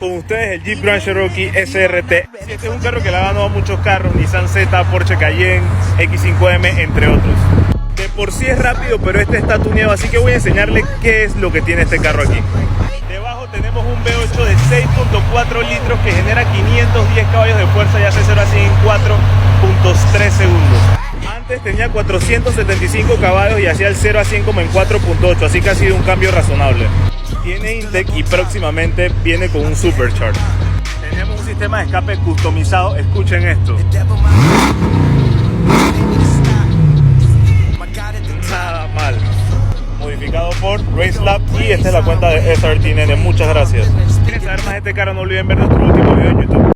Con ustedes el Jeep Grand Cherokee SRT. Este es un carro que le ha ganado a muchos carros, Nissan Z, Porsche Cayenne, X5M, entre otros. De por sí es rápido, pero este está tuneado, así que voy a enseñarle qué es lo que tiene este carro aquí. Debajo tenemos un V8 de 6.4 litros que genera 510 caballos de fuerza y hace 0 a 100 en 4.3 segundos. Antes tenía 475 caballos y hacía el 0 a 100 como en 4.8, así que ha sido un cambio razonable. Tiene Intec y próximamente viene con un Supercharge. Tenemos un sistema de escape customizado, escuchen esto. Nada mal. Modificado por Racelab y esta es la cuenta de SRT Nene. Muchas gracias. Si quieren saber más de este carro, no olviden ver nuestro último video en YouTube.